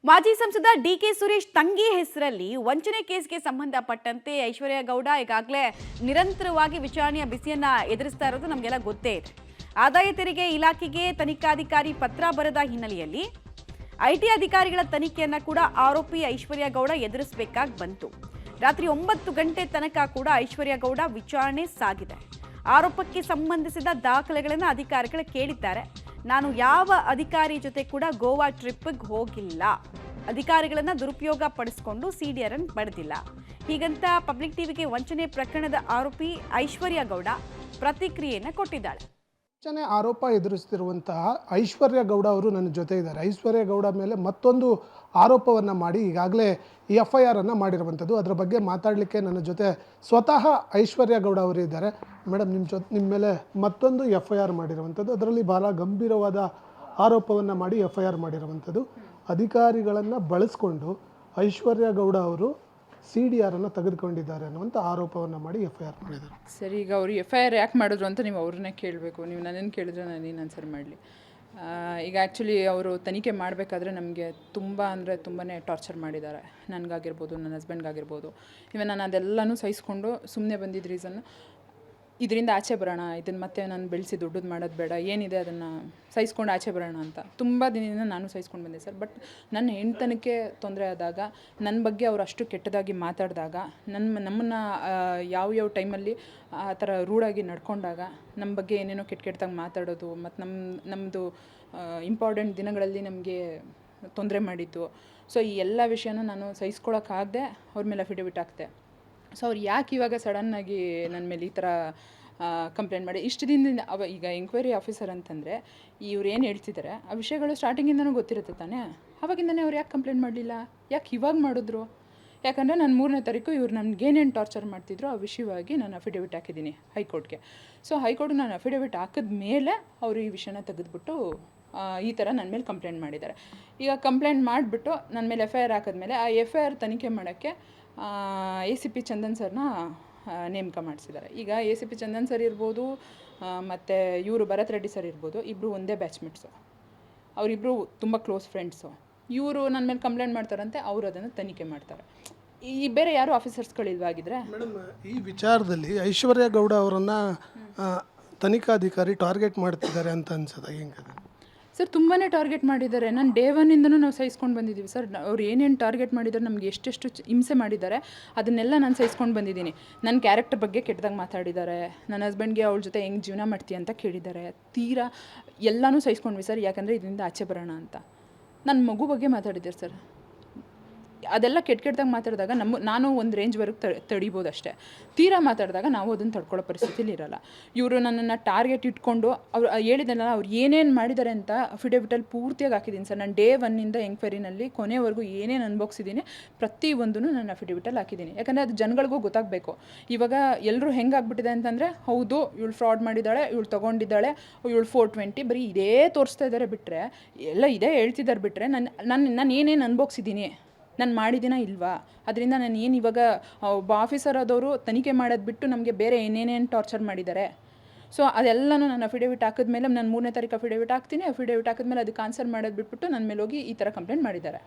ಮಾಜಿ ಸಂಸದ ಡಿಕೆ ಸುರೇಶ್ ತಂಗಿ ಹೆಸರಲ್ಲಿ ವಂಚನೆ ಕೇಸ್ಗೆ ಸಂಬಂಧಪಟ್ಟಂತೆ ಐಶ್ವರ್ಯ ಗೌಡ ಈಗಾಗಲೇ ನಿರಂತರವಾಗಿ ವಿಚಾರಣೆಯ ಬಿಸಿಯನ್ನ ಎದುರಿಸ್ತಾ ಇರೋದು ನಮಗೆಲ್ಲ ಗೊತ್ತೇ ಇದೆ. ಆದಾಯ ತೆರಿಗೆ ಇಲಾಖೆಗೆ ತನಿಖಾಧಿಕಾರಿ ಪತ್ರ ಬರೆದ ಹಿನ್ನೆಲೆಯಲ್ಲಿ ಐಟಿ ಅಧಿಕಾರಿಗಳ ತನಿಖೆಯನ್ನ ಕೂಡ ಆರೋಪಿ ಐಶ್ವರ್ಯ ಗೌಡ ಎದುರಿಸಬೇಕಾಗಿ ಬಂತು. ರಾತ್ರಿ 9 ಗಂಟೆ ತನಕ ಕೂಡ ಐಶ್ವರ್ಯ ಗೌಡ ವಿಚಾರಣೆ ಸಾಗಿದೆ. ಆರೋಪಕ್ಕೆ ಸಂಬಂಧಿಸಿದ ದಾಖಲೆಗಳನ್ನು ಅಧಿಕಾರಿಗಳು ಕೇಳಿದ್ದಾರೆ. ನಾನು ಯಾವ ಅಧಿಕಾರಿ ಜೊತೆ ಕೂಡ ಗೋವಾ ಟ್ರಿಪ್ಗೆ ಹೋಗಿಲ್ಲ, ಅಧಿಕಾರಿಗಳನ್ನ ದುರುಪಯೋಗ ಪಡಿಸಿಕೊಂಡು ಸಿಡಿಆರ್ ಪಡೆದಿಲ್ಲ, ಹೀಗಂತ ಪಬ್ಲಿಕ್ ಟಿವಿಗೆ ವಂಚನೆ ಪ್ರಕರಣದ ಆರೋಪಿ ಐಶ್ವರ್ಯ ಗೌಡ ಪ್ರತಿಕ್ರಿಯೆಯನ್ನು ಕೊಟ್ಟಿದ್ದಾಳೆ. ವಂಚನೆ ಆರೋಪ ಎದುರಿಸ್ತಿರುವಂತಹ ಐಶ್ವರ್ಯ ಗೌಡ ಅವರು ನನ್ನ ಜೊತೆ ಇದ್ದಾರೆ. ಐಶ್ವರ್ಯ ಗೌಡ ಮೇಲೆ ಮತ್ತೊಂದು ಆರೋಪವನ್ನು ಮಾಡಿ ಈಗಾಗಲೇ FIR ಅನ್ನು ಮಾಡಿರುವಂಥದ್ದು. ಅದರ ಬಗ್ಗೆ ಮಾತಾಡಲಿಕ್ಕೆ ನನ್ನ ಜೊತೆ ಸ್ವತಃ ಐಶ್ವರ್ಯ ಗೌಡ ಅವರು ಇದ್ದಾರೆ. ಮೇಡಮ್, ನಿಮ್ಮ ಮೇಲೆ ಮತ್ತೊಂದು FIR ಮಾಡಿರುವಂಥದ್ದು, ಅದರಲ್ಲಿ ಬಹಳ ಗಂಭೀರವಾದ ಆರೋಪವನ್ನು ಮಾಡಿ FIR ಮಾಡಿರುವಂಥದ್ದು. ಅಧಿಕಾರಿಗಳನ್ನು ಬಳಸ್ಕೊಂಡು ಐಶ್ವರ್ಯ ಗೌಡ ಅವರು CDR ಅನ್ನು ತೆಗೆದುಕೊಂಡಿದ್ದಾರೆ ಅನ್ನುವಂಥ ಆರೋಪವನ್ನು ಮಾಡಿ FIR ಮಾಡಿದ್ದಾರೆ. ಸರಿ, ಈಗ ಅವರು FIR ಯಾಕೆ ಮಾಡಿದ್ರು ಅಂತ ನೀವು ಅವ್ರನ್ನೇ ಕೇಳಬೇಕು. ನೀವು ನನ್ನನ್ನು ಕೇಳಿದ್ರೆ ನಾನೇನು ಆನ್ಸರ್ ಮಾಡಲಿ. ಈಗ ಆ್ಯಕ್ಚುಲಿ ಅವರು ತನಿಖೆ ಮಾಡಬೇಕಾದ್ರೆ ನಮಗೆ ತುಂಬಾ ಟಾರ್ಚರ್ ಮಾಡಿದ್ದಾರೆ. ನನಗಾಗಿರ್ಬೋದು, ನನ್ನ ಹಸ್ಬೆಂಡ್ಗಾಗಿರ್ಬೋದು. ಇವನ್ ನಾನು ಅದೆಲ್ಲನೂ ಸಹಿಸ್ಕೊಂಡು ಸುಮ್ಮನೆ ಬಂದಿದ್ದ ರೀಸನ್ ಇದರಿಂದ ಆಚೆ ಬರೋಣ, ಇದನ್ನು ಮತ್ತೆ ನಾನು ಬೆಳೆಸಿ ದುಡ್ಡು ಮಾಡೋದು ಬೇಡ, ಏನಿದೆ ಅದನ್ನು ಸಹಿಸ್ಕೊಂಡು ಆಚೆ ಬರೋಣ ಅಂತ ತುಂಬ ದಿನದಿಂದ ನಾನು ಸಹಿಸ್ಕೊಂಡು ಬಂದೆ ಸರ್. ಬಟ್ ನನ್ನ ಹೆಣ್ತನಕ್ಕೆ ತೊಂದರೆ ಆದಾಗ, ನನ್ನ ಬಗ್ಗೆ ಅವರು ಅಷ್ಟು ಕೆಟ್ಟದಾಗಿ ಮಾತಾಡಿದಾಗ, ನಮ್ಮನ್ನು ಯಾವ ಟೈಮಲ್ಲಿ ಆ ಥರ ರೂಢಾಗಿ ನಡ್ಕೊಂಡಾಗ, ನಮ್ಮ ಬಗ್ಗೆ ಏನೇನೋ ಕೆಟ್ಟದಾಗಿ ಮಾತಾಡೋದು, ಮತ್ತು ನಮ್ಮದು ಇಂಪಾರ್ಟೆಂಟ್ ದಿನಗಳಲ್ಲಿ ನಮಗೆ ತೊಂದರೆ ಮಾಡಿದ್ದು. ಸೊ ಈ ಎಲ್ಲ ವಿಷಯನೂ ನಾನು ಸಹಿಸ್ಕೊಳಕ್ಕಾಗದೆ ಅವ್ರ ಮೇಲೆ ಅಫಿಡವಿಟ್ ಹಾಕ್ದೆ. ಸೊ ಅವ್ರು ಯಾಕೆ ಇವಾಗ ಸಡನ್ನಾಗಿ ನನ್ನ ಮೇಲೆ ಈ ಥರ ಕಂಪ್ಲೇಂಟ್ ಮಾಡಿ ಇಷ್ಟು ದಿನದಿಂದ ಈಗ ಎಂಕ್ವೈರಿ ಆಫೀಸರ್ ಅಂತಂದರೆ ಇವ್ರು ಏನು ಹೇಳ್ತಿದ್ದಾರೆ ಆ ವಿಷಯಗಳು ಸ್ಟಾರ್ಟಿಂಗಿಂದನೂ ಗೊತ್ತಿರುತ್ತೆ ತಾನೇ. ಆವಾಗಿಂದನೇ ಅವ್ರು ಯಾಕೆ ಕಂಪ್ಲೇಂಟ್ ಮಾಡಲಿಲ್ಲ, ಯಾಕೆ ಇವಾಗ ಮಾಡಿದ್ರು? ಯಾಕಂದರೆ ನಾನು 3ನೇ ತಾರೀಕು ಇವ್ರು ನನಗೇನೇನು ಟಾರ್ಚರ್ ಮಾಡ್ತಿದ್ರು ಆ ವಿಷಯವಾಗಿ ನಾನು ಅಫಿಡವಿಟ್ ಹಾಕಿದ್ದೀನಿ ಹೈಕೋರ್ಟ್ಗೆ. ಸೊ ಹೈಕೋರ್ಟ್ಗೆ ನಾನು ಅಫಿಡವಿಟ್ ಹಾಕಿದ ಮೇಲೆ ಅವರು ಈ ವಿಷಯನ ತೆಗೆದುಬಿಟ್ಟು ಈ ಥರ ನನ್ನ ಮೇಲೆ ಕಂಪ್ಲೇಂಟ್ ಮಾಡಿದ್ದಾರೆ. ಈಗ ಕಂಪ್ಲೇಂಟ್ ಮಾಡಿಬಿಟ್ಟು ನನ್ನ ಮೇಲೆ FIR ಹಾಕಿದ್ಮೇಲೆ ಆ FIR ತನಿಖೆ ಮಾಡೋಕ್ಕೆ ACP ಚಂದನ್ ಸರ್ನ ನೇಮಕ ಮಾಡಿಸಿದ್ದಾರೆ. ಈಗ ACP ಚಂದನ್ ಸರ್ ಇರ್ಬೋದು, ಮತ್ತು ಇವರು ಭರತ್ ರೆಡ್ಡಿ ಸರ್ ಇರ್ಬೋದು, ಇಬ್ಬರು ಒಂದೇ ಬ್ಯಾಚ್ಮೇಟ್ಸು, ಅವರಿಬ್ಬರು ತುಂಬ ಕ್ಲೋಸ್ ಫ್ರೆಂಡ್ಸು. ಇವರು ನನ್ನ ಮೇಲೆ ಕಂಪ್ಲೇಂಟ್ ಮಾಡ್ತಾರಂತೆ, ಅವರು ಅದನ್ನು ತನಿಖೆ ಮಾಡ್ತಾರೆ. ಈ ಬೇರೆ ಯಾರು ಆಫೀಸರ್ಸ್ಗಳಿಲ್ವಾಗಿದ್ರೆ ಮೇಡಮ್, ಈ ವಿಚಾರದಲ್ಲಿ ಐಶ್ವರ್ಯ ಗೌಡ ಅವರನ್ನು ತನಿಖಾಧಿಕಾರಿ ಟಾರ್ಗೆಟ್ ಮಾಡ್ತಿದ್ದಾರೆ ಅಂತ ಅನ್ಸುತ್ತೆ. ಹೆಂಗೆ ಸರ್? ತುಂಬಾ ಟಾರ್ಗೆಟ್ ಮಾಡಿದ್ದಾರೆ. ನಾನು ಡೇ 1ಇಂದನೂ ನಾವು ಸಹಿಸ್ಕೊಂಡು ಬಂದಿದ್ದೀವಿ ಸರ್. ಅವ್ರು ಏನೇನು ಟಾರ್ಗೆಟ್ ಮಾಡಿದ್ದಾರೆ, ನಮಗೆ ಎಷ್ಟೆಷ್ಟು ಹಿಂಸೆ ಮಾಡಿದ್ದಾರೆ, ಅದನ್ನೆಲ್ಲ ನಾನು ಸಹಿಸ್ಕೊಂಡು ಬಂದಿದ್ದೀನಿ. ನನ್ನ ಕ್ಯಾರೆಕ್ಟರ್ ಬಗ್ಗೆ ಕೆಟ್ಟದಾಗಿ ಮಾತಾಡಿದ್ದಾರೆ, ನನ್ನ ಹಸ್ಬೆಂಡ್ಗೆ ಅವಳ ಜೊತೆ ಹೆಂಗೆ ಜೀವನ ಮಾಡ್ತೀಯ ಅಂತ ಕೇಳಿದ್ದಾರೆ. ತೀರಾ ಎಲ್ಲನೂ ಸಹಿಸ್ಕೊಂಡ್ವಿ ಸರ್, ಯಾಕಂದರೆ ಇದರಿಂದ ಆಚೆ ಬರೋಣ ಅಂತ. ನನ್ನ ಮಗು ಬಗ್ಗೆ ಮಾತಾಡಿದ್ದಾರೆ ಸರ್. ಅದೆಲ್ಲ ಕೆಟ್ಟದಾಗಿ ಮಾತಾಡಿದಾಗ ನಾನು ಒಂದು ರೇಂಜ್ವರೆಗೆ ತಡಿಬೋದು ಅಷ್ಟೇ. ತೀರಾ ಮಾತಾಡಿದಾಗ ನಾವು ಅದನ್ನು ತಡ್ಕೊಳ್ಳೋ ಪರಿಸ್ಥಿತಿಲಿ ಇರೋಲ್ಲ. ಇವರು ನನ್ನನ್ನು ಟಾರ್ಗೆಟ್ ಇಟ್ಕೊಂಡು ಅವ್ರು ಹೇಳಿದಲ್ಲ, ಅವ್ರು ಏನೇನು ಮಾಡಿದ್ದಾರೆ ಅಂತ ಅಫಿಡವಿಟಲ್ಲಿ ಪೂರ್ತಿಯಾಗಿ ಹಾಕಿದ್ದೀನಿ ಸರ್. ನಾನು ಡೇ 1ಇಂದ ಎಂಕ್ವೈರಿನಲ್ಲಿ ಕೊನೆವರೆಗೂ ಏನೇನು ಅನುಭವಿಸಿದ್ದೀನಿ ಪ್ರತಿಯೊಂದೂ ನಾನು ಅಫಿಡವಿಟಲ್ಲಿ ಹಾಕಿದ್ದೀನಿ. ಯಾಕಂದರೆ ಅದು ಜನಗಳಿಗೂ ಗೊತ್ತಾಗಬೇಕು. ಇವಾಗ ಎಲ್ಲರೂ ಹೆಂಗಾಗ್ಬಿಟ್ಟಿದೆ ಅಂತಂದರೆ, ಹೌದು ಇವಳು ಫ್ರಾಡ್ ಮಾಡಿದ್ದಾಳೆ, ಇವಳು ತೊಗೊಂಡಿದ್ದಾಳೆ, ಇವಳು 420 ಬರೀ ಇದೇ ತೋರಿಸ್ತಾ ಇದ್ದಾರೆ ಬಿಟ್ಟರೆ, ಎಲ್ಲ ಇದೇ ಹೇಳ್ತಿದ್ದಾರೆ ಬಿಟ್ಟರೆ, ನಾನು ಏನೇನು ಅನುಭವಿಸಿದ್ದೀನಿ, ನಾನು ಮಾಡಿದ್ದೀನ ಇಲ್ವಾ? ಅದರಿಂದ ನಾನು ಏನು ಇವಾಗ ಒಬ್ಬ ಆಫೀಸರ್ ಆದವರು ತನಿಖೆ ಮಾಡೋದು ಬಿಟ್ಟು ನಮಗೆ ಬೇರೆ ಏನೇನೇನು ಟಾರ್ಚರ್ ಮಾಡಿದ್ದಾರೆ. ಸೊ ಅದೆಲ್ಲನೂ ನಾನು ಅಫಿಡವಿಟ್ ಹಾಕಿದ್ಮೇಲೆ, ನಾನು 3ನೇ ತಾರೀಕು ಅಫಿಡವಿಟ್ ಹಾಕ್ತೀನಿ. ಅಫಿಡವಿಟ್ ಹಾಕಿದ್ಮೇಲೆ ಅದಕ್ಕೆ ಆನ್ಸರ್ ಮಾಡೋದು ಬಿಟ್ಬಿಟ್ಟು ನನ್ನ ಮೇಲೆ ಹೋಗಿ ಈ ಥರ ಕಂಪ್ಲೇಂಟ್ ಮಾಡಿದ್ದಾರೆ.